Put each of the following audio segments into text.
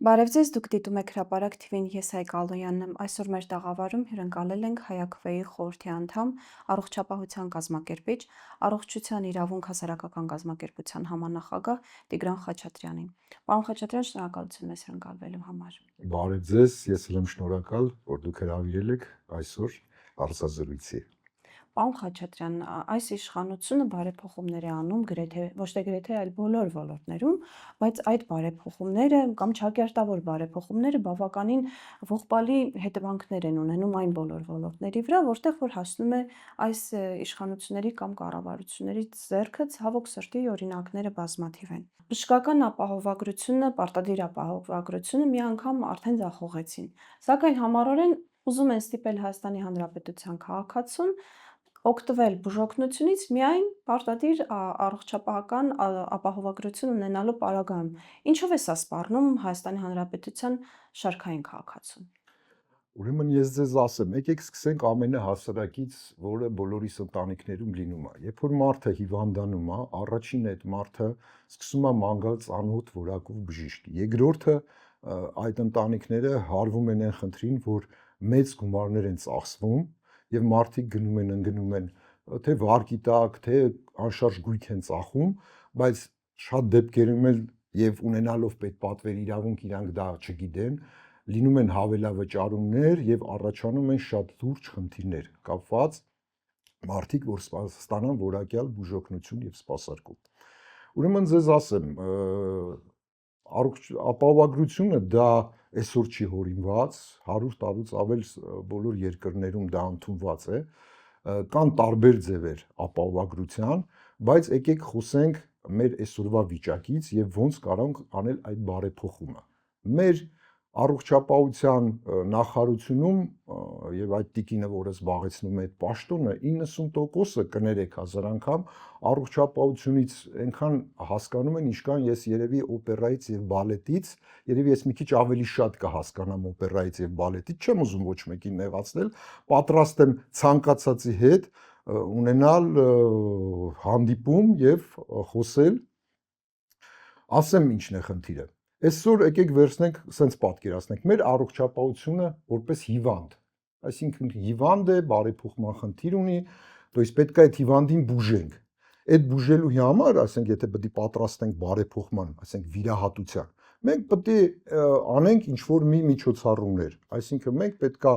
Բարև ձեզ, դուք դիտում եք հրապարակ TV-ին, ես Հայկ Ալոյանն եմ։ Այսօր մեր տաղավարում հյուրընկալել ենք Հայ-ԱԿՎ-ի խորհրդի անդամ, առողջապահության կազմակերպիչ, առողջության իրավունք հասարակական կազմակերպության համանախագահ Տիգրան Խաչատրյանին։ Պարոն Խաչատրյան, շնորհակալություն մեզ հյուրընկալվելու համար։ Բարև ձեզ, ես եմ շնորհակալ, որ դուք հրավիրել եք այսօր հարցազրույցի։ Պարոն Խաչատրյան, այս իշխանությունը բարեփոխումներ է անում ոչ թե գրեթե, այլ բոլոր ոլորտներում, բայց այդ բարեփոխումները կամ չակերտավոր բարեփոխումները բավականին ողբալի հետևանքներ են ունենում այն բոլոր ոլորտների վրա, որտեղ որ հասնում է այս իշխանությունների կամ կառավարությունների ձեռքը ցավոք սրտի օրինակները բազմաթիվ են։ Բժշկական ապահովագրությունը, պարտադիր ապահովագրությունը մի անգամ արդեն ձախողեցին, սակայն համառորեն ուզում են ստիպել Հայաստանի Հանրապետության քաղաքացուն օգտվել բուժօգնությունից միայն պարտադիր առողջապահական ապահովագրություն ունենալու պարագայում։ Ինչով է սա սպառնում Հայաստանի Հանրապետության շարքային քաղաքացուն։ Ուրեմն ես ձեզ ասեմ, եկեք սկսենք ամենահասարակից, որը բոլորիս ընտանիքներում լինում է։ Երբ որ մարդը հիվանդանում է, առաջին այդ մարդը սկսում է մանգալ ծանոթ որակով բժիշկի։ Երկրորդը այդ ընտանիքները հարվում են այն խնդրին, որ մեծ գումարներ են ծախսվում եւ մարդիկ գնում են թե վարկի տակ, թե անշարժ գույք են ծախում, բայց շատ դեպքերում էլ եւ ունենալով պետպատվերի իրավունք իրանք դա չգիտեն, լինում են հավելավճարումներ եւ առաջանում են շատ լուրջ խնդիրներ կապված մարդիկ, որ ստանան որակյալ բուժօգնություն եւ սպասարկում։ Ուրեմն ձեզ ասեմ, ապահովագրությունը դա այսօր չի հորինված, 100 տարուց ավել բոլոր երկրներում դա ընդունված է, կան տարբեր ձևեր ապահովագրության, բայց եկեք խոսենք մեր այսօրվա վիճակից եւ ոնց կարող անել այդ բարեփոխումը։ Մեր առողջապահության նախարարությունում եւ այդ տիկինը, որը զբաղեցնում է այդ պաշտոնը, 90%-ը կներեք 1000 անգամ առողջապահությունից այնքան հասկանում են, ինչքան ես երևի օպերայից եւ բալետից, երևի ես մի քիչ ավելի շատ կհասկանամ օպերայից եւ բալետից, չեմ ուզում ոչ մեկին նեղացնել, պատրաստ եմ ցանկացածի հետ ունենալ հանդիպում եւ խոսել, ասեմ ինչն է խնդիրը։ Այսօր եկեք վերցնենք, սենց պատկերացնենք, մեր առողջապահությունը որպես հիվանդ, այսինքն հիվանդ է, բարեփոխման խնդիր ունի, то есть պետք է այդ հիվանդին բուժենք։ Այդ բուժելու համար, ասենք, եթե պետք է պատրաստենք բարեփոխման, ասենք վիրահատության, մենք պետք է անենք ինչ-որ մի միջոցառումներ, այսինքն մենք պետք է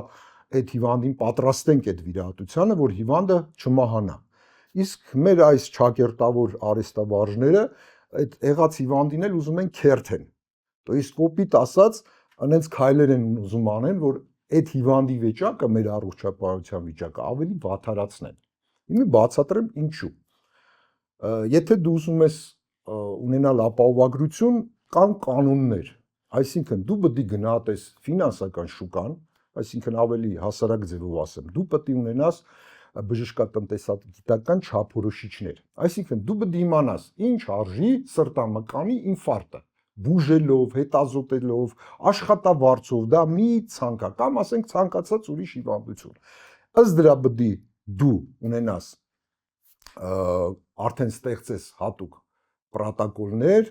այդ հիվանդին պատրաստենք այդ վիրահատությանը, որ հիվանդը չմահանա։ Իսկ մեր այս չակերտավոր արհեստավարժները այդ եղած հիվանդին էլ ուզում են քերթեն։ То есть կոպիտ ասած, անենց քայլեր են ուզում անեն, որ այդ հիվանդի վիճակը, մեր առողջապահության վիճակը ավելի վատթարացնեն։ Հիմա բացատրեմ ինչու։ Եթե դու ուզում ես ունենալ ապահովագրություն, կան կանոններ, այսինքն դու պետք է գնահատես ֆինանսական շուկան, այսինքն ավելի հասարակ ձևով ասեմ, դու պետք է ունենաս բժշկատնտեսագիտական չափորոշիչներ, այսինքն դու պետք է իմանաս ինչ արժի սրտամկանի ինֆարկտը, բուժելով, հետազոտելով, աշխատավարձով, դա մի ցանկա կամ ասենք ցանկացած ուրիշ հիվանդություն։ Ըստ դրա պետք է դու ունենաս արդեն ստեղծես հատուկ պրոտոկոլներ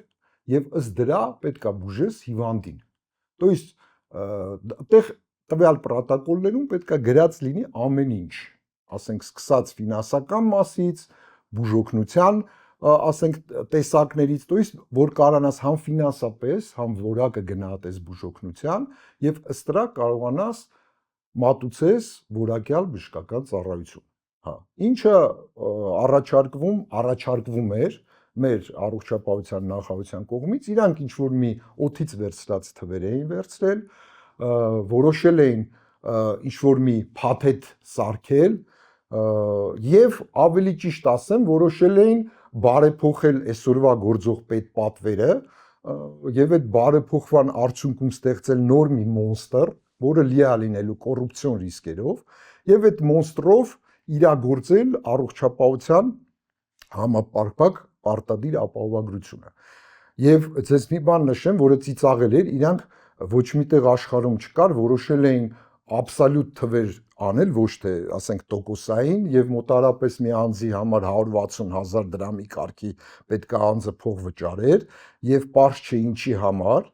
եւ ըստ դրա պետք է բուժես հիվանդին։ То есть այդտեղ տվյալ պրոտոկոլներում պետք է գրած լինի ամեն ինչ, ասենք սկսած ֆինանսական մասից, բուժօգնության ասենք տեսակներից, то есть որ կարողանաս համ ֆինանսապես, համ որակը գնահատես բուժօգնության եւ ըստ դրա կարողանաս մատուցես որակյալ բժշկական ծառայություն։ Հա, ինչը առաջարկվում էր մեր առողջապահության նախարարության կողմից, իրանք ինչ որ մի օթից վերցրած թվեր էին վերցրել, որոշել էին ինչ որ մի փաթեթ սարքել եւ ավելի ճիշտ ասեմ, որոշել էին բարեփոխել այսօրվա գործող պետպատվերը եւ այդ բարեփոխման արդյունքում ստեղծել նոր մի մոնստր, որը լի է լինելու կոռուպցիոն ռիսկերով եւ այդ մոնստրով իրագործել առողջապահության համապարփակ պարտադիր ապահովագրությունը։ Եվ ձեզ մի բան նշեմ, որը ծիծաղել էր, իրանք ոչ միտեղ աշխարհում չկար, որոշել էին աբսոլյուտ թվեր անել, ոչ թե ասենք տոկոսային եւ մոտարապես մի անձի համար 160,000 դրամի կարգի պետք է անձը փող վճարեր եւ պարզ չէ ինչի համար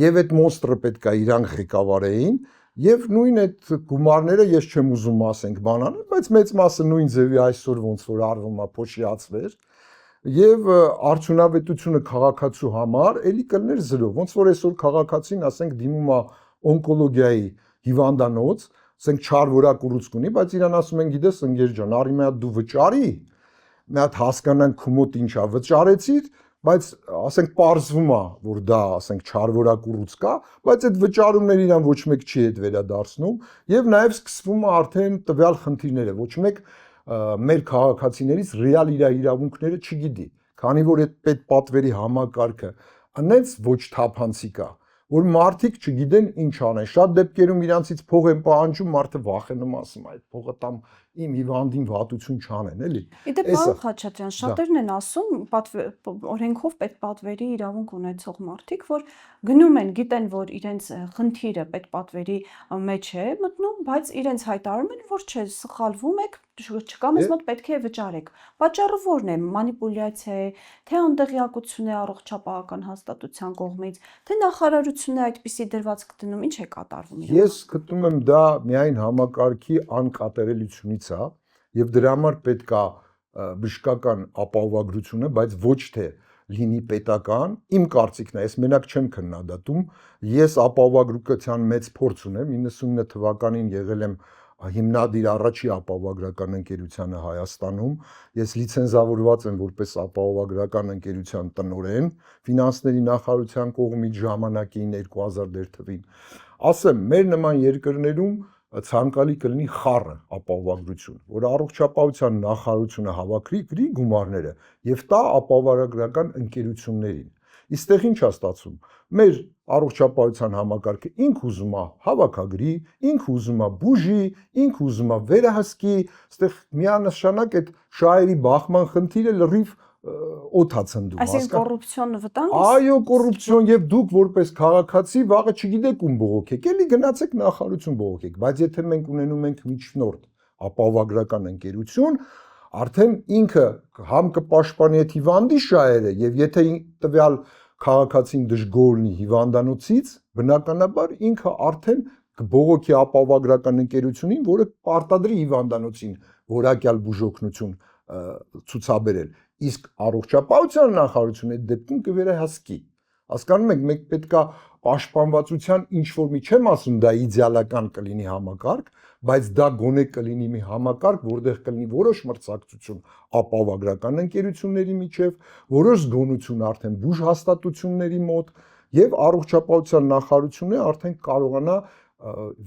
եւ այդ մոնստրը պետք է իրանք ղեկավարեին եւ նույն այդ գումարները ես չեմ ուզում ասենք բանան, բայց մեծ մասը նույն ձևի այսօր ոնց որ արվում է փոշիացվեր եւ արդյունավետությունը քաղաքացու համար էլի կլներ 0, ոնց որ այսօր քաղաքացին ասենք դիմում է օնկոլոգիայի հիվանդանոց, ասենք չար որակ ուռուցք ունի, բայց իրան ասում են գիտես ընկեր ջան, արի մի հատ դու վճարի, մի հատ հասկանանք քու մոտ ինչ է, վճարեցիր, բայց ասենք պարզվում է, որ դա ասենք չար որակ ուռուցք է, բայց այդ վճարումները իրան ոչ մեկ չի հետ վերադարձնում եւ նաեւ սկսվում է արդեն տվյալ խնդիրները, ոչ մեկ մեր քաղաքացիներից ռեալ իր իրավունքները չգիտի, քանի որ այդ պետպատվերի համակարգը այնց ոչ թափանցիկ է, որ մարդիկ չգիտեն ինչ անեն, շատ դեպքերում իրանցից փող են պահանջում, մարդը վախենում ասում այդ փողը տամ իմ հիվանդին վատություն չանեն, էլի։ Իդեպ պարոն Խաչատրյան, շատերն են ասում, օրենքով պետպատվերի իրավունք ունեցող մարդիկ, որ գնում են, գիտեն, որ իրենց խնդիրը պետպատվերի մեջ է մտնում, բայց իրենց հայտարարում են, որ չէ, սխալվում եք, չկա մեզ մոտ պետք է վճարեք։ Պատճառը ո՞րն է, մանիպուլյացիա է, թե անդեղյակություն է առողջապահական հաստատության կողմից, թե նախարարությունը այդպիսի դրվածք դնում, ինչ է կատարվում։ Ես գտնում եմ դա միայն համակարգի անկատարելությունից է եւ դրա համար պետք է բժշկական ապահովագրությունը, բայց ոչ թե լինի պետական, իմ կարծիքն է, ես մենակ չեմ քննադատում, ես ապահովագրության մեծ փորձ ունեմ, 99 թվականին եղել եմ հիմնադիր առաջի ապահովագրական ընկերությանը Հայաստանում, ես լիցենզավորված եմ որպես ապահովագրական ընկերության տնօրեն, ֆինանսների նախարարության կողմից ժամանակին 2000 թվին, ասեմ, մեր նման երկրներում ցանկալի կլինի խառը ապահովագրություն, որ առողջապահության նախարարությունը հավաքրի գրի գումարները եւ տա ապահովագրական ընկերություններին։ Իստեղ ինչ է ստացվում։ Մեր առողջապահության համակարգը ինք ուզում է հավաքագրի, ինք ուզում է բուժի, ինք ուզում է վերահսկի, այստեղ միանշանակ այդ շահերի բախման խնդիրը լրիվ օդա ցնդում, Այսինքն կոռուպցիոն վտանգ։ Այո, կոռուպցիոն եւ դուք որպես քաղաքացի վաղը չգիտեք ում բողոքեք, էլի գնացեք նախարարություն բողոքեք, բայց եթե մենք ունենում ենք միջնորդ ապահովագրական ընկերություն, արդեն ինքը համ կպաշտպանի այդ հիվանդի շահերը եւ եթե տվյալ քաղաքացին դժգոհ լինի հիվանդանոցից, բնականաբար ինքը արդեն կբողոքի ապահովագրական ընկերությունին, որը պարտադրի հիվանդանոցին որակյալ բուժօգնություն ցուցաբերել, իսկ առողջապահության նախարարությունը այդ դեպքում կվերահսկի։ Հասկանում եք, մենք պետքա պաշտպանվածության ինչ որ մի չեմ ասում, դա իդեալական կլինի համակարգ, բայց դա գոնե կլինի մի համակարգ, որտեղ կլինի որոշ մրցակցություն ապահովագրական ընկերությունների միջև, որոշ զգոնություն արդեն բուժ հաստատությունների մոտ եւ առողջապահության նախարարությունը արդեն կարողանա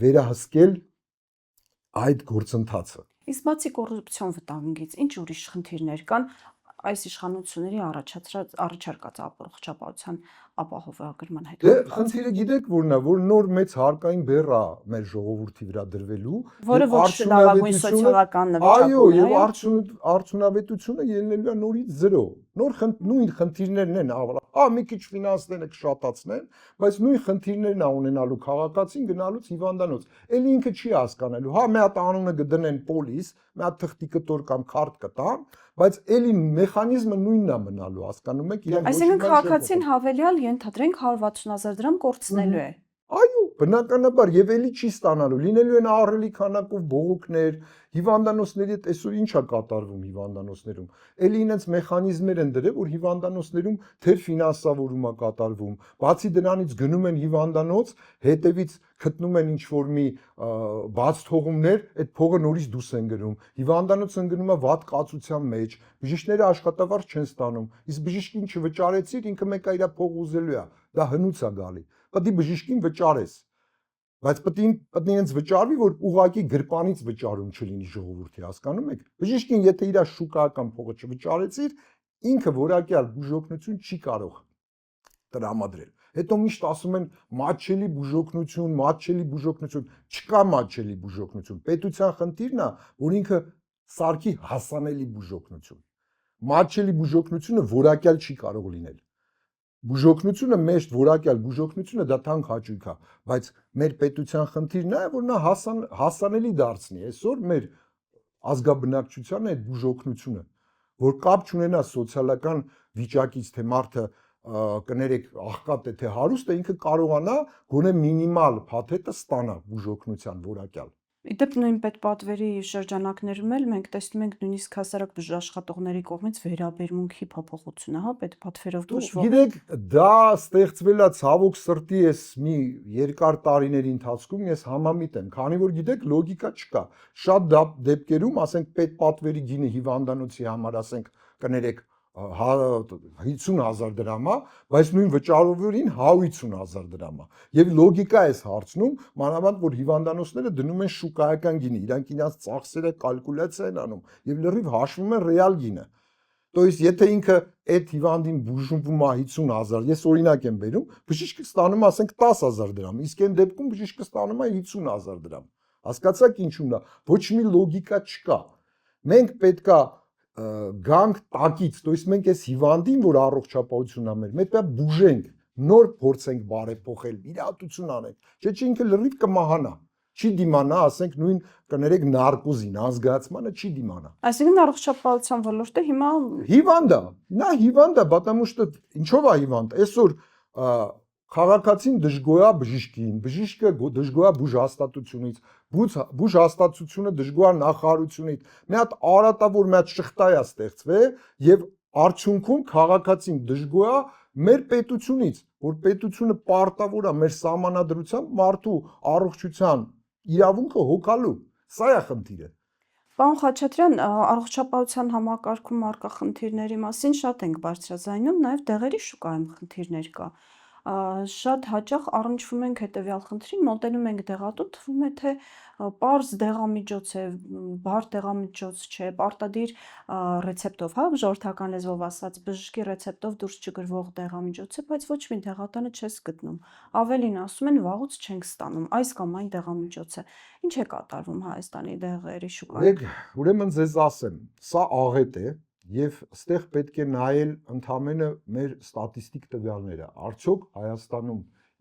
վերահսկել այդ գործընթացը։ Իսկ բացի կոռուպցիոն վտանգից, ինչ ուրիշ խնդիրներ կան այս իշխանությունների առաջարկած առողջապահության ապահովագրման հետ։ Խնդիրը գիտեք որն է, որ նոր մեծ հարկային բեռ է մեր ժողովրդի վրա դրվելու, որը ոչ լավագույն սոցիալական նվիճակում է, այո, եւ արդյունավետությունը ելնելու է նորից 0։ Նույն խնդիրներն են մի քիչ ֆինանսները կշատացնեն, բայց նույն խնդիրներն է ունենալու քաղաքացին գնալուց հիվանդանոց։ Էլի ինքը չի հասկանալու, մի հատ անունը կդնեն պոլիս, մի հատ թղթի կտոր կամ քարտ կտան, բայց էլի մեխանիզմը նույնն է մնալու, հասկանում եք, իրենք Այսինքն քաղաքացին հավելյալ ենթադրենք 160,000 դրամ կորցնելու է։ Այո, բնականաբար եւ էլի չի ստանալու, լինելու են ահռելի քանակով բողոքներ, հիվանդանոցների հետ այսօր ինչ է կատարվում հիվանդանոցներում։ Էլի ինձ մեխանիզմներ են դրել, որ հիվանդանոցներում թեր ֆինանսավորում է կատարվում։ Բացի դրանից գնում են հիվանդանոց, հետևից գտնում են ինչ որ մի բաց թողումներ, այդ փողը նորից դուրս են գնում։ Հիվանդանոցը ընկնում է վատ կացության մեջ, բժիշկները աշխատավարձ չեն ստանում։ Իսկ բժիշկին չվճարեցիր, ինքը մեկը իր փող ուզելու է, դա հնուց է գալի։ Պետք է բժիշկին վճարես, բայց պետք է ինձ վճարվի, որ ուղակի գրպանից վճարում չլինի ժողովրդի, հասկանում եք։ Բժիշկին եթե իր շուկայական փողը չվճարեցիր, ինքը որակյալ բուժօգնություն չի կարող տրամադրել։ Հետո միշտ ասում են մատչելի բուժօգնություն, չկա մատչելի բուժօգնություն։ Պետության խնդիրն է, որ ինքը սարքի հասանելի բուժօգնություն։ Մատչելի բուժօգնությունը որակյալ չի կարող լինել։ Բուժօգնությունը մեր որակյալ բուժօգնությունը դա թանկ հաճույք է, բայց մեր պետության խնդիրն է, որ նա հասանելի դարձնի այսօր մեր ազգաբնակչությանը այդ բուժօգնությունը, որ կապ չունենա սոցիալական վիճակից, թե մարդը կներեք աղքատ է թե հարուստ է, ինքը կարողանա գոնե մինիմալ փաթեթը ստանա բուժօգնության որակյալ։ Իդեպ նույն պետպատվերի շրջանակներում էլ մենք տեսնում ենք նույնիսկ հասարակ բուժաշխատողների կողմից վերաբերմունքի փոփոխությունը, հա, պետպատվերով բուժվող։ Գիտեք, դա ստեղծվել է ցավոք սրտի էս մի երկար տարիների ընթացքում ես համամիտ եմ, քանի որ գիտեք լոգիկա չկա։ Շատ դեպքերում, ասենք պետպատվերի գինը հիվանդանոցի համար, ասենք կներեք 50,000 դրամ է, բայց նույն վճարովին 150,000 դրամ է։ Եվ լոգիկա էս հարցնում, մանավանդ որ հիվանդանոցները դնում են շուկայական գինի, իրանք իրենց ծախսերը կալկուլյացիա են անում եւ լրիվ հաշվում են ռեալ գինը։ То есть եթե ինքը այդ հիվանդին բուժվում է 50,000, ես օրինակ եմ բերում, բժիշկը ստանում է ասենք 10,000 դրամ, իսկ այն դեպքում բժիշկը ստանում է 50,000 դրամ։ Հասկացաք ինչու՞մն է։ Ոչ մի լոգիկա չկա։ Մենք պետքա գանք տակից, то есть մենք այս հիվանդին, որ առողջապահությունն է մեր, մենք պետք է բուժենք, նոր փորձենք բարեփոխել, իրատություն անենք, չէ՞ ինքը լրիվ կմահանա, չի դիմանա, ասենք նույն կներեք նարկոզին, ազգացմանը չի դիմանա։ Այսինքն առողջապահության ոլորտը հիմա հիվանդ է, նա հիվանդ է, потому что ինչով է հիվանդ, այսօր քաղաքացին դժգոհ է բժիշկին, բժիշկը դժգոհ է բուժհաստատությունից, բուժհաստատությունը դժգոհ է նախարարությունից։ Մի հատ արատավոր մի հատ շղթա է ստեղծվել եւ արդյունքում քաղաքացին դժգոհ է մեր պետությունից, որ պետությունը պարտավոր է մեր սահմանադրությամբ մարդու առողջության իրավունքը հոգալու։ Սա է խնդիրը։ Պարոն Խաչատրյան, առողջապահության համակարգում առկա խնդիրների մասին շատ ենք բարձրաձայնում, նաև դեղերի շուկայում խնդիրներ կա։ Շատ հաճախ առնչվում ենք հետևյալ խնդրին, մոտենում ենք դեղատուն, թվում է թե պարզ դեղամիջոց է, բարդ դեղամիջոց չէ, պարտադիր ռեցեպտով, հա, ժողովրդական լեզվով ասած, բժշկի ռեցեպտով դուրս չգրվող դեղամիջոց է, բայց ոչ մի դեղատանը չես գտնում։ Ավելին ասում են վաղուց չենք ստանում այս կամ այն դեղամիջոցը։ Ինչ է կատարվում Հայաստանի դեղերի շուկայում։ Ուրեմն ձեզ ասեմ, սա աղետ է եւ այստեղ պետք է նայել ընդամենը մեր ստատիստիկ տվյալները։ Արդյոք Հայաստանում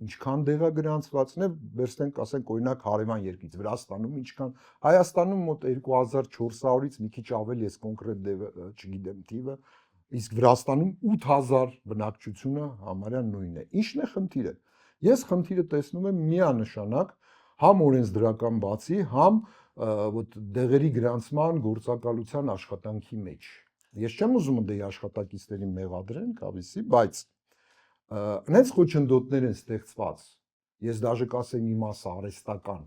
ինչքան դեղ է գրանցվածն է, վերցնենք, ասենք օրինակ հարևան երկրից, Վրաստանում ինչքան, Հայաստանում մոտ 2400-ից մի քիչ ավելի, ես կոնկրետ չգիտեմ թիվը, իսկ Վրաստանում 8000 բնակչությունը համարյա նույնն է։ Ինչն է խնդիրը։ Ես խնդիրը տեսնում եմ միանշանակ համ օրենսդրական բացի, համ դեղերի գրանցման գործակալության աշխատանքի մեջ։ Ես չեմ ուզում դե աշխատակիցներին մեղադրեն, կավիսի, բայց այնց խոչընդոտներ են ստեղծված, ես դաժե կասեմ մի մասը արհեստական,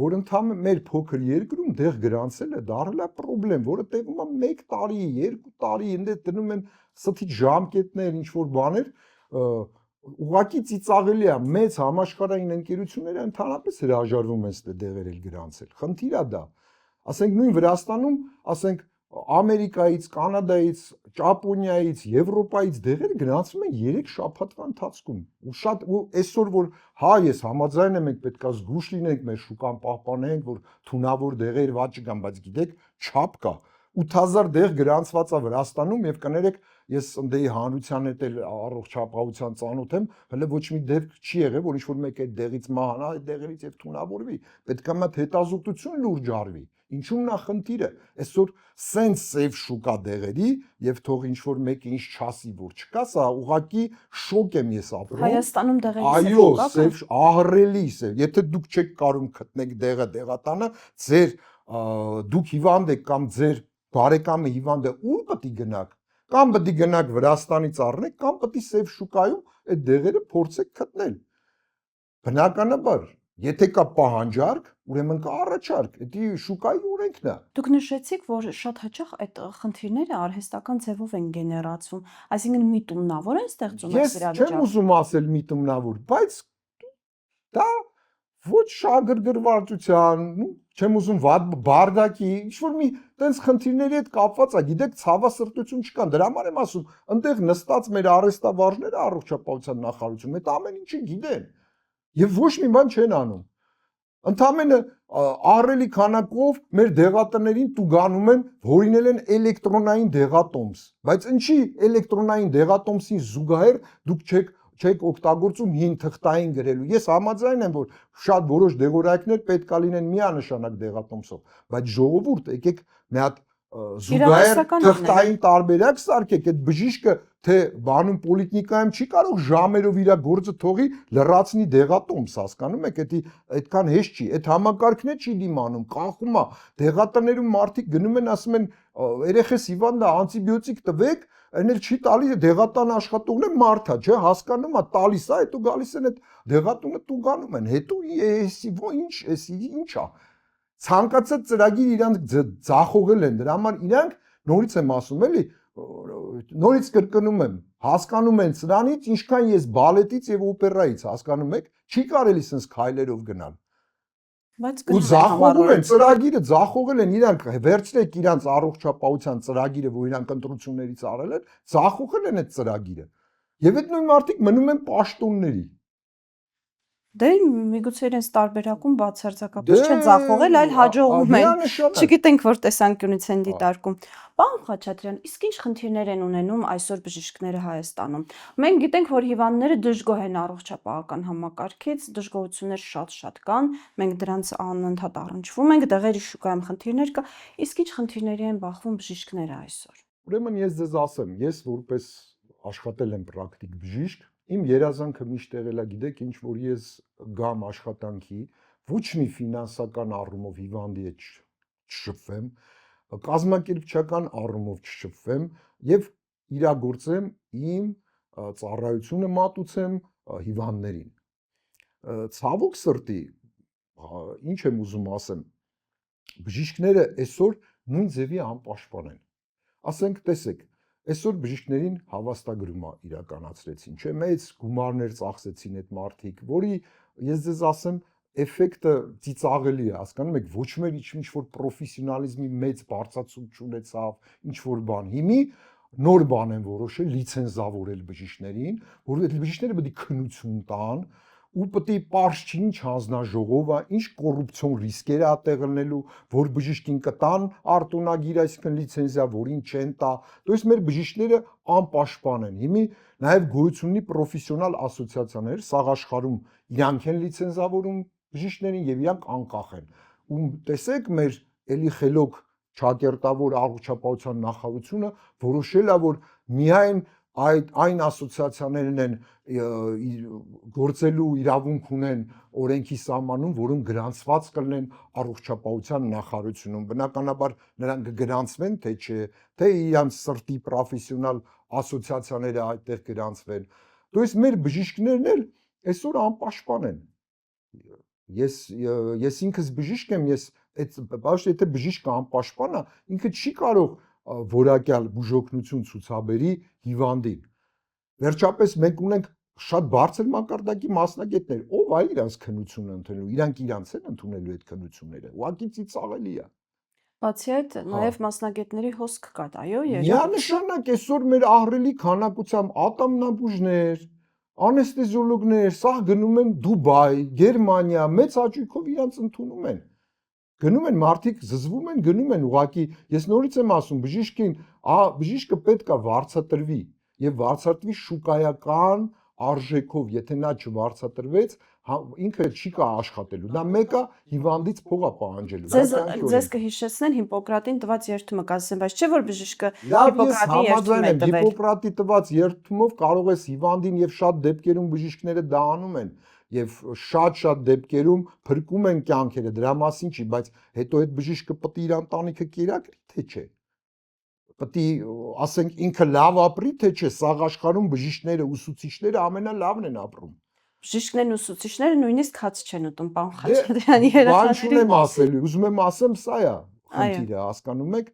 որ ընդհանրապես մեր փոքր երկրում դեղ գրանցելը դառել է խնդրեմ, որը տևում է 1 տարի, 2 տարի, այնտեղ դնում են ստիճ ժամկետներ, ինչ որ բաներ, ուղղակի ծիծաղելի է, մեծ համաշխարհային ընկերությունները ընդհանրապես հրաժարվում են ստե դեղեր գրանցել։ Խնդիրը դա։ Ասենք նույն Վրաստանում, ասենք Ամերիկայից, Կանադայից, Ճապոնիայից, Եվրոպայից դեղեր գրանցվում են 3 շաբաթվա ընթացքում։ Ու շատ ու այսօր որ հա ես համաձայն եմ մենք պետքա զգուշ լինենք մեր շուկան պահպանենք, որ թունավոր դեղեր ված չկան, բայց գիտեք, չափ կա։ 8000 դեղ գրանցված է Վրաստանում եւ կներեք ես ընդեի հանրության հետ էլ առողջապահության ծանոթ եմ, հələ ոչ մի դեպք չի եղել, որ ինչ-որ մեկ այդ դեղից մահանա, այդ դեղերից եւ թունավորվի։ Պետք է մատ հետազոտություն լուրջ արվի։ Ինչու՞մն է խնդիրը։ Այսօր սենց սև շուկա դեղերի եւ թող ինչ-որ մեկը ինչ չասի, որ չկա, սա ուղակի շոկ եմ ես ապրում։ Հայաստանում դեղերի այո, սև ահռելի սև։ Եթե դուք չեք կարող գտնեք դեղը դեղատանը, ձեր դուք հիվանդ եք կամ ձեր բարեկամը հիվանդ է, ուր պետք է գնաք։ Կամ պետք է գնաք Վրաստանից առնեք, կամ պետք է սև շուկայում այդ դեղերը փորձեք գտնել։ Բնականաբար, եթե կա պահանջարկ, ուրեմն կա առաջարկ, դա շուկայի օրենքն է։ Դուք նշեցիք, որ շատ հաճախ այդ խնդիրները արհեստական ձևով են գեներացվում, այսինքն միտումնավոր են ստեղծում այս իրավիճակը։ Ես չեմ ուզում ասել միտումնավոր, բայց դա ոչ շագրգռվածության, չեմ ուզում բարդակի, ինչ-որ մի տենց խնդիրների հետ կապված է, գիտեք, ցավասրտություն չկան, դրա համար եմ ասում, այնտեղ նստած մեր արհեստավարժները առողջապահության նախարարությունում այդ ամեն ինչը գիտեն եւ ոչ մի բան չեն անում։ Ընդամենը ահռելի քանակով մեր դեղատներին տուգանում են, հորինել են էլեկտրոնային դեղատոմս, բայց ինչի էլեկտրոնային դեղատոմսին զուգահեռ դուք չեք օգտագործում հին թղթային գրելու։ Ես համաձայն եմ, որ շատ որոշ դեղորայքներ պետք է լինեն միանշանակ դեղատոմսով, բայց ժողովուրդ, եկեք մի հատ զուգահեռ Իրավասական թղթային տարբերակ սարքեք, այդ բժիշկը թե բանում պոլիկլինիկայում չի կարող ժամերով իր գործը թողի լրացնի դեղատոմս, հասկանում եք, այդքան հեշտ չի, այդ համակարգն է չի դիմանում, կանխում է, դեղատներում մարդիկ գնում են ասում են երեխես հիվանդ է, անտիբիոտիկ տվեք, այն էլ չի տալիս, դեղատան աշխատողն է մարդ է, չէ, հասկանում է, տալիս է, հետո գալիս են այդ դեղատունը տուգանում են, հետո ինչ է, ցանկացած ծրագիր իրանք ձախողել են, դրա համար իրանք նորից եմ ասում էլի, նորից կրկնում եմ, հասկանում են սրանից, ինչքան ես բալետից եւ օպերայից, հասկանում եք, չի կարելի sense քայլերով գնալ։ Բայց Ու ձախողում են ծրագիրը, ձախողել են իրանք, վերցրեք իրանք առողջապահության ծրագիրը, որ իրանք ընտրություններից արել են, ձախողել են այդ ծրագիրը։ Եվ այդ նույն մարդիկ մնում են պաշտոնների։ Դե միգուցե իրենց տարբերակում բացարձակապես չեն ձախողել, այլ հաջողում են։ Չգիտենք որ տեսանկյունից են դիտարկում։ Պարոն Խաչատրյան, իսկ ինչ խնդիրներ են ունենում այսօր բժիշկները Հայաստանում։ Մենք գիտենք, որ հիվանդները դժգոհ են առողջապահական համակարգից, դժգոհություններ շատ կան, մենք դրանց անընդհատ առնչվում ենք, դեղերի շուկայում խնդիրներ կա, իսկ ինչ խնդիրների են բախվում բժիշկները այսօր։ Ուրեմն ես ձեզ ասեմ, ես որպես աշխատել եմ պրակտիկ բժիշկ, իմ երազանքը միշտ եղել է, գիտեք, ինչ որ ես գամ աշխատանքի, ոչ մի ֆինանսական առումով հիվանդի հետ չշփվեմ, կազմակերպչական առումով չշփվեմ եւ իրագործեմ իմ ծառայությունը մատուցեմ հիվանդներին։ Ցավոք սրտի, ինչ եմ ուզում ասեմ, բժիշկները այսօր նույն ձևի անպաշտպան են։ Ասենք, տեսեք, այսօր բժիշկներին հավաստագրում իրականացրեցին, չէ՞, մեծ գումարներ ծախսեցին այդ մարդիկ, որի ես ձեզ ասեմ, էֆեկտը ծիծաղելի է, հասկանում եք, ոչ մեր ինչ որ պրոֆեսիոնալիզմի մեծ բարձրացում չունեցավ, ինչ որ բան։ Հիմի նոր բան են որոշել լիցենզավորել բժիշկներին, որ այդ բժիշկները պետք է քննություն տան ու պետք է պարզ չի ինչ հանձնաժողով է, ինչ կոռուպցիոն ռիսկեր է տեղ լինելու, որ բժիշկին կտան արտոնագիր, այսինքն լիցենզիա, որին չեն տա։ То есть մեր բժիշկները անպաշտպան են։ Հիմի նաև գոյություն ունի պրոֆեսիոնալ ասոցիացիաներ, սաղ աշխարհում իրանք են լիցենզավորում բժիշկներին եւ իրանք անկախ են։ Ու տեսեք մեր էլի խելոք ճակերտավոր առողջապահության նախարարությունը որոշել է, որ միայն այն ասոցիացիաներն են գործելու իրավունք ունեն օրենքի սահմանում, որոնք գրանցված կլինեն առողջապահության նախարարությունում։ Բնականաբար նրանք կգրանցվեն, թե չէ, թե իրանց սրտի պրոֆեսիոնալ ասոցիացիաները այդտեղ գրանցվեն։ То есть մեր բժիշկներն էլ այսօր անպաշտպան են։ Ես ինքս բժիշկ եմ, ես այդ բաժի եթե բժիշկը անպաշտպան է, ինքը չի կարող որակյալ բուժօգնություն ցուցաբերի հիվանդին։ Վերջապես մենք ունենք շատ բարձր մակարդակի մասնագետներ, ով է իրանց քննությունը ընդունելու, իրանք իրանց են ընդունելու այդ քննությունները։ Ուղղակի ծիծաղելի է։ Բացի այդ, նաև մասնագետների հոսք կա, այո, միանշանակ այսօր մեր ահռելի քանակությամբ ատամնաբուժներ, անեստեզիոլոգներ, սա գնում են Դուբայ, Գերմանիա, մեծ հաճույքով իրանց ընդունում են։ Գնում են մարդիկ զզվում են, գնում են ուղակի, ես նորից եմ ասում, բժիշկը պետք է վարձատրվի եւ վարձատրվի շուկայական արժեքով, եթե նա չվարձատրվեց, ինքը չի կա աշխատելու։ Դա մեկը հիվանդից փող է պահանջելու։ Ձեզ կհիշեցնեն Հիպոկրատին տված երդումը, կասեմ, բայց չէ որ բժիշկը Հիպոկրատի երդում է տվել։ Հիպոկրատի տված երդումով կարող ես հիվանդին եւ շատ դեպքերում բժիշկները դա անում են եւ շատ դեպքերում փրկում են կյանքերը, դրա մասին չի, բայց հետո այդ բժիշկը պետք է իր ընտանիքը կերակրի, թե չէ։ Պետք է ասենք ինքը լավ ապրի, թե չէ, սաղ աշխարհում բժիշկները, ուսուցիչները ամենալավն են ապրում։ Բժիշկներն ու ուսուցիչները նույնիսկ հաց չեն ուտում, պարոն Խաչատրյանի երեխաներին։ Բան չունեմ ասելու, ուզում եմ ասեմ, սա է խնդիրը, հասկանում եք,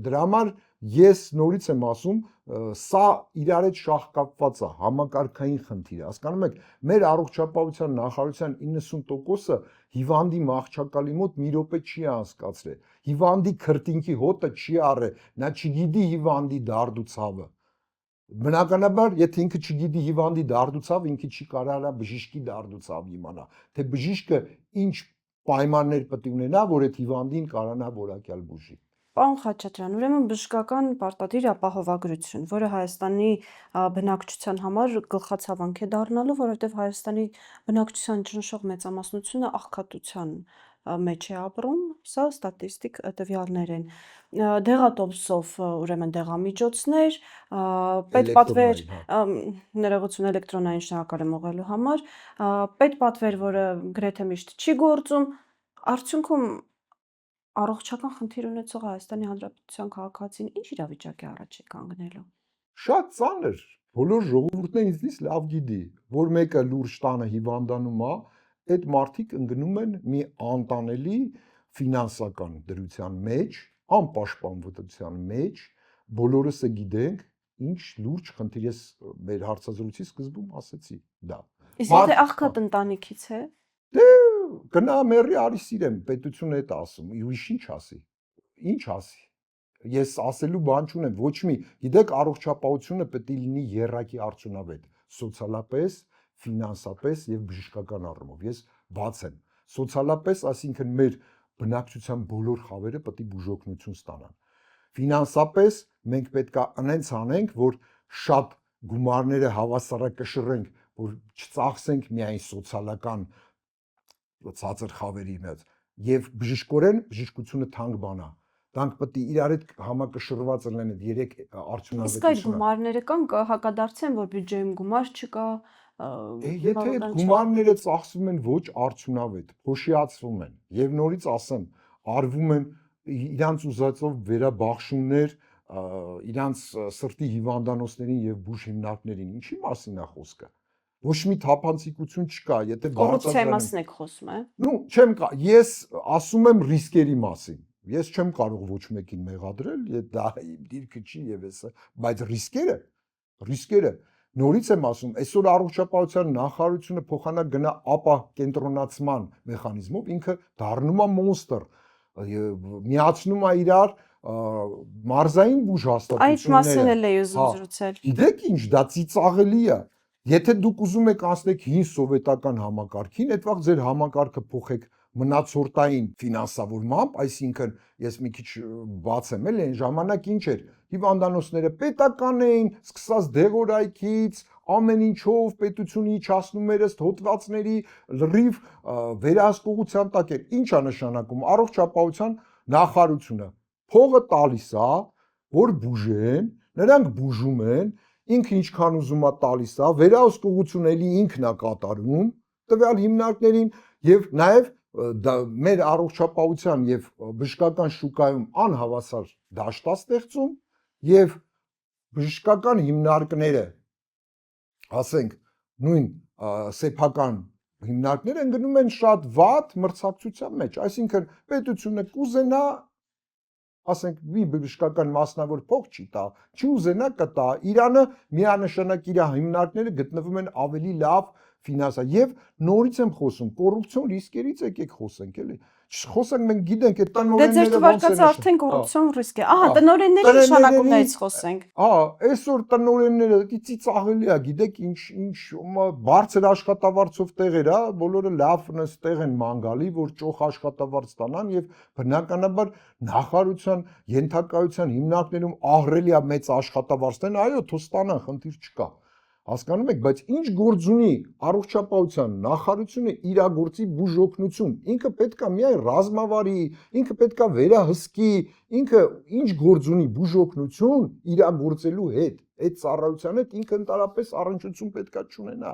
դրա համար ես նորից եմ ասում, սա իրար հետ շահկապված է, համակարգային խնդիր է, հասկանում եք, մեր առողջապահության նախարարության 90%-ը հիվանդի մահճակալի մոտ մի րոպե չի անցկացրել, հիվանդի քրտինքի հոտը չի առել, նա չգիտի հիվանդի դարդուցավը։ Բնականաբար, եթե ինքը չգիտի հիվանդի դարդուցավ, ինքը չի կարողանա բժիշկի դարդուցավ իմանա, թե բժիշկը ինչ պայմաններ պետք է ունենա, որ այդ հիվանդին կարողանա որակյալ բուժի։ Պարոն Խաչատրյան, ուրեմն բժշկական պարտադիր ապահովագրություն, որը Հայաստանի բնակչության համար գլխացավանք է դառնալու, որովհետև Հայաստանի բնակչության ճնշող մեծամասնությունը աղքատության մեջ է ապրում, սա ստատիստիկ տվյալներ են։ Դեղատոմսով ուրեմն դեղամիջոցներ, պետպատվեր, Էլեկտրոնային, հա։ ներողություն էլեկտրոնային շնորհակալ եմ ուղղելու համար, պետպատվեր, որը գրեթե միշտ չի գործում, արդյունքում առողջական խնդիր ունեցող Հայաստանի Հանրապետության քաղաքացին ինչ իրավիճակի առաջ է կանգնելու։ Շատ ծանր, բոլոր ժողովուրդն ինձնից լավ գիտի, որ մեկը լուրջ տանը հիվանդանում է, այդ մարդիկ ընկնում են մի անտանելի ֆինանսական դրության մեջ, անպաշտպանության մեջ, բոլորս գիտենք, ինչ լուրջ խնդիր ես մեր հարցազրույցի սկզբում ասեցի, դա։ Իսկ եթե աղքատ ընտանիքից է, Դե գնա մերի արի սիրեմ, պետությունը այդ ասում, ուրիշ ինչ ասի։ Ինչ ասի։ Ես ասելու բան չունեմ, ոչ մի, գիտեք, առողջապահությունը պետք է լինի եռակի արդյունավետ, սոցիալապես, ֆինանսապես եւ բժշկական առումով։ Ես բաց եմ։ Սոցիալապես, այսինքն մեր բնակչության բոլոր խավերը պետք է բուժօգնություն ստանան։ Ֆինանսապես մենք պետք է այնց անենք, որ շատ գումարները հավասարակշռենք, որ չծախսենք միայն սոցիալական ցածր խավերի մեջ եւ բժշկորեն բժշկությունը թանկ բան է։ Դրանք պետք է իրար հետ համակշռված լինեն այդ երեք իսկ այդ արդյունավետությունը։ գումարները կան, հակադարձեն, որ բյուջեում գումար չկա, Եթե այդ գումարները ծախսվում են ոչ արդյունավետ, փոշիացվում են եւ նորից ասեմ, արվում են իրանց ուզածով վերաբաշխումներ իրանց սրտի հիվանդանոցներին եւ բուժ հիմնարկներին, ինչի մասին է խոսքը։ Ոչ մի թափանցիկություն չկա, եթե կոռուպցիայի մասին եք խոսում, է։ Ну, չեմ ես ասում եմ ռիսկերի մասին։ Ես չեմ կարող ոչ մեկին մեղադրել, դա իմ դիրքը չի եւ էսը, բայց ռիսկերը նորից եմ ասում, այսօր առողջապահության նախարարությունը փոխանակ գնա ապա կենտրոնացման մեխանիզմով ինքը դառնում է մոնստր, միացնում է իրար մարզային բուժ հաստատությունները։ Այդ մասին էլ էի ուզում զրուցել։ Գիտեք ինչ, դա ծիծաղելի է։ Եթե դուք ուզում եք անցնեք հին սովետական համակարգին, այդ վաղ ձեր համակարգը փոխեք մնացորդային ֆինանսավորմամբ, այսինքն ես մի քիչ բաց եմ էլ, այն ժամանակ ինչ էր, հիվանդանոցները պետական էին, սկսած դեղորայքից, ամեն ինչով պետությունը իջացնում էր ըստ հոդվածների լրիվ վերահսկողության տակ էր։ Ինչ է նշանակում առողջապահության նախարարությունը փողը տալիս է, որ բուժեն, նրանք բուժում են, ինքը ինչքան ուզում է տալիս է, վերահսկողություն էլի ինքն է կատարում տվյալ հիմնարկներին եւ նաեւ մեր առողջապահության եւ բժշկական շուկայում անհավասար դաշտ է ստեղծում եւ բժշկական հիմնարկները, ասենք, նույն սեփական հիմնարկները ընկնում են շատ վատ մրցակցության մեջ, այսինքն պետությունը կուզենա ասենք մի բժշկական մասնավոր փող չի տա, չի ուզենա կտա, Իրանը միանշանակ իր հիմնարկները գտնվում են ավելի լավ ֆինանսա եւ նորից եմ խոսում, կոռուպցիոն ռիսկերից եկեք խոսենք, էլի։ Խոսենք մենք գիտենք այդ տնօրենները ոնց են արդեն կոռուպցիոն ռիսկ է։ Ահա, տնօրենների նշանակումներից խոսենք։ Այսօր տնօրենները ծիծաղելի է, գիտեք ինչ բարձր աշխատավարձով տեղեր, բոլորը լավ տեղ են ման գալի, որ ճոխ աշխատավարձ ստանան եւ բնականաբար նախարարության ենթակայության հիմնարկներում ահռելի է մեծ աշխատավարձն, այո, թող ստանան, խնդիր չկա։ Հասկանում եք, բայց ինչ գործ ունի առողջապահության նախարարությունը իրագործի բուժօգնություն, ինքը պետքա միայն ռազմավարի, ինքը պետքա վերահսկի, ինքը ինչ գործ ունի բուժօգնություն իրագործելու հետ, այդ ծառայության հետ ինքը ընդհանրապես առնչություն պետքա չունենա։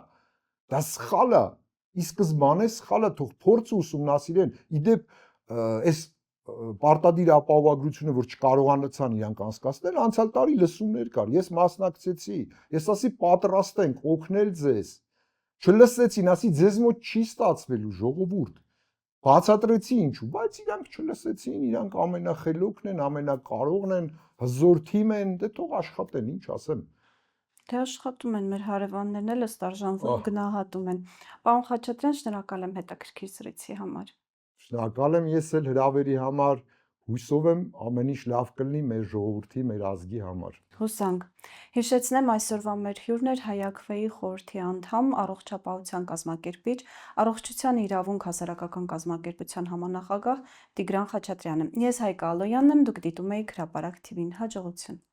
Դա սխալ է, ի սկզբանե սխալ է, թող փորձ ուսումնասիրեն, իդեպ այս պարտադիր ապահովագրությունը, որ չկարողանացան իրանք անցկացնել, անցյալ տարի լսումներ կար, ես մասնակցեցի, ես ասի պատրաստ ենք օգնել ձեզ, չլսեցին, ասի ձեզ մոտ չի ստացվելու ժողովուրդ, բացատրեցի ինչու, բայց իրանք չլսեցին, իրանք ամենախելոքն են, ամենակարողն են, հզոր թիմ են, դե թող աշխատեն, ինչ ասեմ։ Դե աշխատում են մեր հարևաններն էլ ըստ արժանվում գնահատում են։ Պարոն Խաչատրյան, շնորհակալ եմ հետաքրքիր զրույցի համար։ Շնորհակալ եմ ես էլ հրավերի համար, հույսով եմ ամեն ինչ լավ կլինի մեր ժողովրդի, մեր ազգի համար։ Հուսանք։ Հիշեցնեմ այսօրվա մեր հյուրն էր ՀԱՅԱՔՎ-ի խորհրդի անդամ, առողջապահության կազմակերպիչ, առողջության իրավունք հասարակական կազմակերպության համանախագահ Տիգրան Խաչատրյանը։ Ես Հայկա Ալոյանն եմ, դուք դիտում եք Հրապարակ TV-ն, հաջողություն։